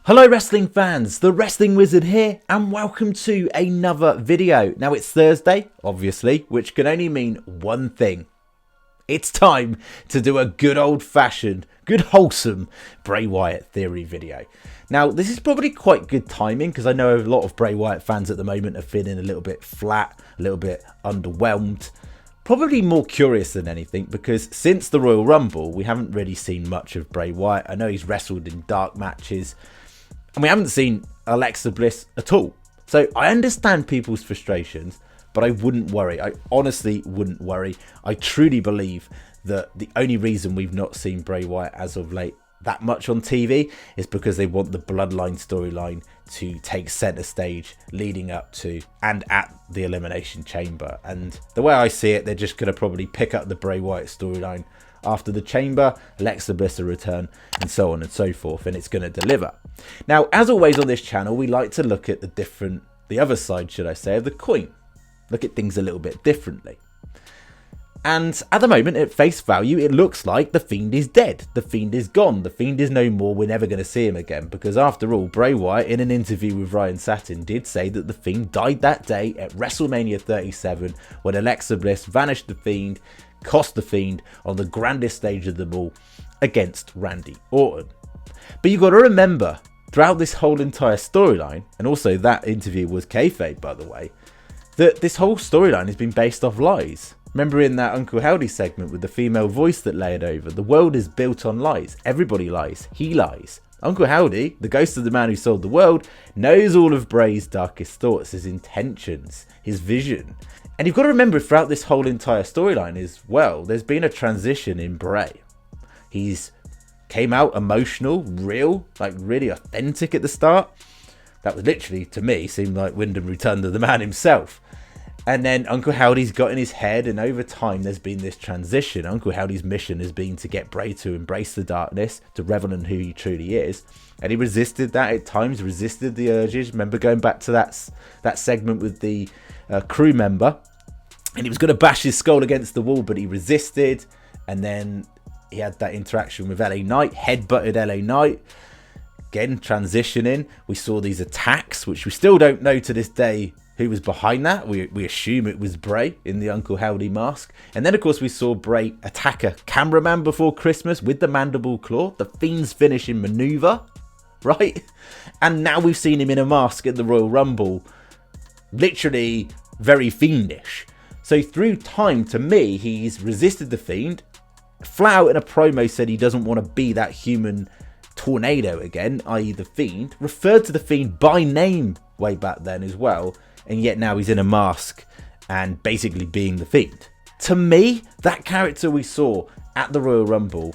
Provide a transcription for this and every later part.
Hello wrestling fans, the Wrestling Wizard here and welcome to another video. Now it's Thursday, obviously, which can only mean one thing. It's time to do a good old-fashioned, good wholesome Bray Wyatt theory video. Now this is probably quite good timing because I know a lot of Bray Wyatt fans at the moment are feeling a little bit flat, a little bit underwhelmed. Probably more curious than anything because since the Royal Rumble we haven't really seen much of Bray Wyatt. I know he's wrestled in dark matches. And we haven't seen Alexa Bliss at all. So I understand people's frustrations, but I wouldn't worry. I honestly wouldn't worry. I truly believe that the only reason we've not seen Bray Wyatt as of late that much on TV is because they want the Bloodline storyline to take centre stage leading up to and at the Elimination Chamber. And the way I see it, they're just going to probably pick up the Bray Wyatt storyline after the Chamber, Alexa Bliss a return, and so on and so forth, and it's going to deliver. Now, as always on this channel, we like to look at the other side, should I say, of the coin. Look at things a little bit differently. And at the moment, at face value, it looks like the Fiend is dead. The Fiend is gone. The Fiend is no more. We're never going to see him again. Because after all, Bray Wyatt, in an interview with Ryan Satin, did say that the Fiend died that day at Wrestlemania 37 when Alexa Bliss vanished the Fiend, cost the Fiend on the grandest stage of them all against Randy Orton. But you've got to remember, throughout this whole entire storyline, and also that interview was kayfabe by the way, that this whole storyline has been based off lies. Remember in that Uncle Howdy segment with the female voice that layered over, the world is built on lies. Everybody lies. He lies. Uncle Howdy, the ghost of the man who sold the world, knows all of Bray's darkest thoughts, his intentions, his vision. And you've got to remember throughout this whole entire storyline as well, there's been a transition in Bray. He's came out emotional, real, like really authentic at the start. That was literally, to me, seemed like Wyndham returned to the man himself. And then Uncle Howdy's got in his head, and over time there's been this transition. Uncle Howdy's mission has been to get Bray to embrace the darkness, to revel in who he truly is. And he resisted that at times, resisted the urges. Remember going back to that segment with the crew member, and he was going to bash his skull against the wall, but he resisted. And then he had that interaction with LA Knight, headbutted LA Knight. Again, transitioning. We saw these attacks, which we still don't know to this day who was behind that. We assume it was Bray in the Uncle Howdy mask. And then, of course, we saw Bray attack a cameraman before Christmas with the mandible claw, the Fiend's finishing maneuver, right? And now we've seen him in a mask at the Royal Rumble, literally very fiendish. So through time, to me, he's resisted the Fiend. Flat out in a promo said he doesn't want to be that human tornado again, i.e. the Fiend. Referred to the Fiend by name way back then as well. And yet now he's in a mask and basically being the Fiend. To me, that character we saw at the Royal Rumble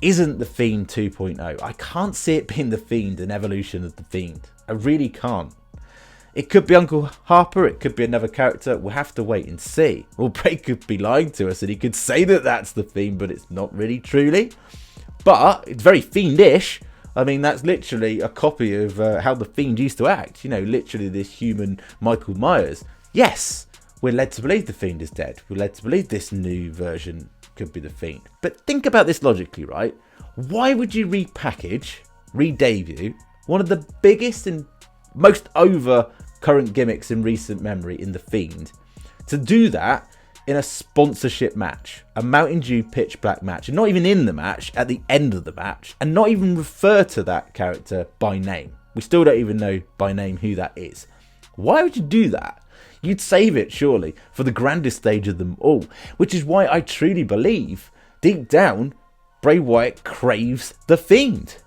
isn't the Fiend 2.0. I can't see it being the Fiend, an evolution of the Fiend. I really can't. It could be Uncle Harper, it could be another character. We'll have to wait and see. Or Bray could be lying to us and he could say that that's the Fiend, but it's not really truly. But it's very fiendish. I mean, that's literally a copy of how the Fiend used to act. You know, literally this human Michael Myers. Yes, we're led to believe the Fiend is dead. We're led to believe this new version could be the Fiend. But think about this logically, right? Why would you repackage, re-debut one of the biggest and most over current gimmicks in recent memory in the Fiend, to do that in a sponsorship match, a Mountain Dew pitch black match, and not even in the match, at the end of the match, and not even refer to that character by name? We still don't even know by name who that is. Why would you do that? You'd save it, surely, for the grandest stage of them all, which is why I truly believe, deep down, Bray Wyatt craves the Fiend.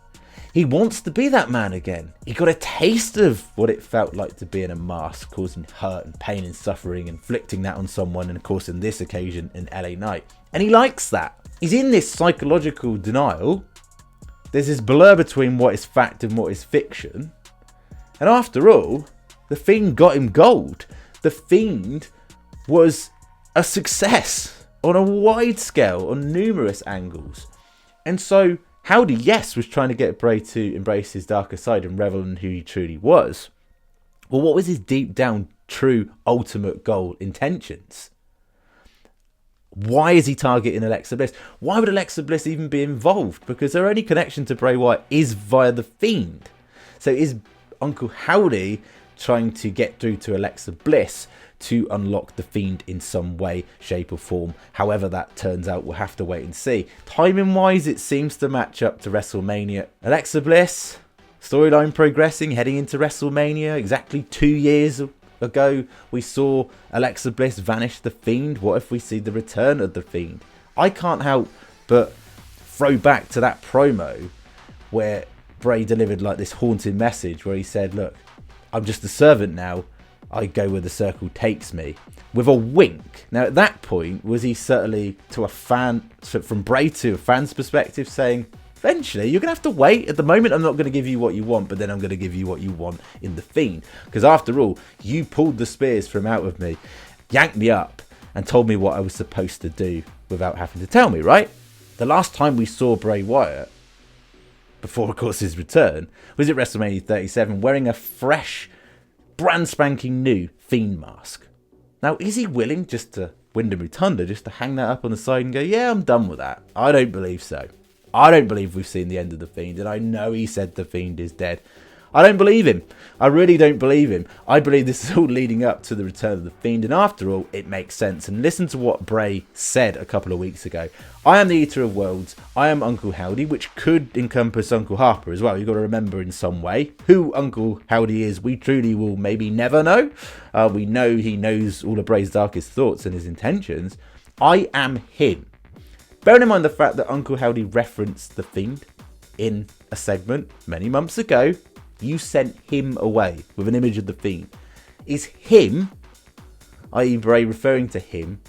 He wants to be that man again. He got a taste of what it felt like to be in a mask, causing hurt and pain and suffering, inflicting that on someone, and of course in this occasion in LA Knight. And he likes that. He's in this psychological denial. There's this blur between what is fact and what is fiction. And after all, the Fiend got him gold. The Fiend was a success on a wide scale, on numerous angles. And so Howdy, yes, was trying to get Bray to embrace his darker side and revel in who he truly was. Well, what was his deep down, true, ultimate goal, intentions? Why is he targeting Alexa Bliss? Why would Alexa Bliss even be involved? Because her only connection to Bray Wyatt is via the Fiend. So is Uncle Howdy trying to get through to Alexa Bliss to unlock the Fiend in some way, shape or form? However that turns out, we'll have to wait and see. Timing wise, it seems to match up to WrestleMania. Alexa Bliss, storyline progressing, heading into WrestleMania. Exactly 2 years ago, we saw Alexa Bliss vanish the Fiend. What if we see the return of the Fiend? I can't help but throw back to that promo where Bray delivered like this haunting message where he said, look, I'm just a servant now. I go where the circle takes me, with a wink. Now at that point, was he certainly, to a fan, from Bray to a fan's perspective, saying, eventually you're going to have to wait. At the moment I'm not going to give you what you want, but then I'm going to give you what you want in the Fiend. Because after all, you pulled the spears from out of me, yanked me up and told me what I was supposed to do without having to tell me, right? The last time we saw Bray Wyatt, before of course his return, was at WrestleMania 37 wearing a fresh, brand spanking new Fiend mask. Now, is he willing just to Wyndham Rotunda, just to hang that up on the side and go, yeah, I'm done with that? I don't believe so. I don't believe we've seen the end of the Fiend, and I know he said the Fiend is dead. I don't believe him. I really don't believe him. I believe this is all leading up to the return of the Fiend, and after all, it makes sense. And listen to what Bray said a couple of weeks ago. I am the Eater of Worlds. I am Uncle Howdy, which could encompass Uncle Harper as well. You've got to remember in some way who Uncle Howdy is. We truly will maybe never know. We know he knows all of Bray's darkest thoughts and his intentions. I am him. Bearing in mind the fact that Uncle Howdy referenced the Fiend in a segment many months ago, you sent him away with an image of the Fiend. Is him, i.e. Bray referring to him,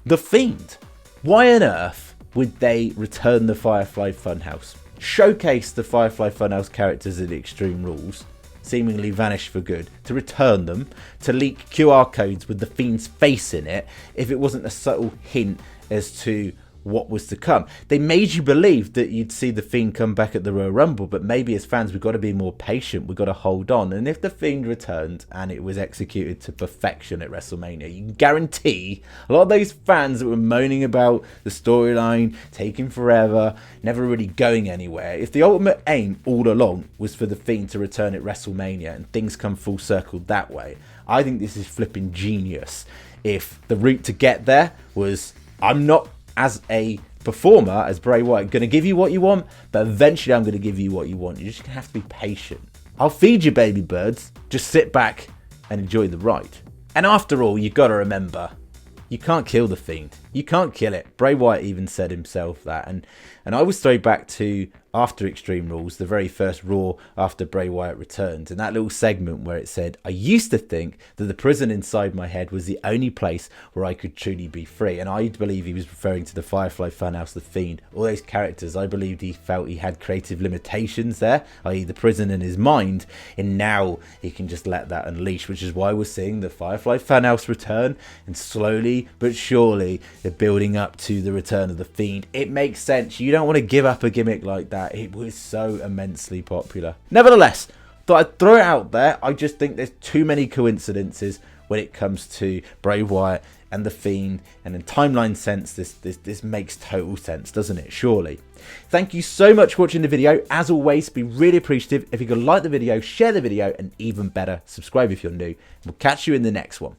the Fiend? Why on earth would they return the Firefly Funhouse? Showcase the Firefly Funhouse characters in Extreme Rules, seemingly vanish for good, to return them, to leak QR codes with the Fiend's face in it, if it wasn't a subtle hint as to what was to come. They made you believe that you'd see the Fiend come back at the Royal Rumble, but maybe as fans we've got to be more patient, we've got to hold on. And if the Fiend returned and it was executed to perfection at WrestleMania, you can guarantee a lot of those fans that were moaning about the storyline taking forever, never really going anywhere, if the ultimate aim all along was for the Fiend to return at WrestleMania and things come full circle that way, I think this is flipping genius. If the route to get there was, I'm not as a performer, as Bray Wyatt, going to give you what you want, but eventually I'm going to give you what you want. You're just going to have to be patient. I'll feed you, baby birds. Just sit back and enjoy the ride. And after all, you've got to remember, you can't kill the Fiend. You can't kill it. Bray Wyatt even said himself that. And I was thrown back to after Extreme Rules, the very first Raw after Bray Wyatt returned, and that little segment where it said, I used to think that the prison inside my head was the only place where I could truly be free. And I believe he was referring to the Firefly Funhouse, the Fiend, all those characters. I believed he felt he had creative limitations there, i.e. the prison in his mind, and now he can just let that unleash, which is why we're seeing the Firefly Funhouse return, and slowly but surely they're building up to the return of the Fiend. It makes sense. You don't want to give up a gimmick like that. It was so immensely popular. Nevertheless, thought I'd throw it out there. I just think there's too many coincidences when it comes to Bray Wyatt and the Fiend, and in timeline sense, this makes total sense, doesn't it? Surely. Thank you so much for watching the video. As always, be really appreciative if you could like the video, share the video, and even better, subscribe if you're new. We'll catch you in the next one.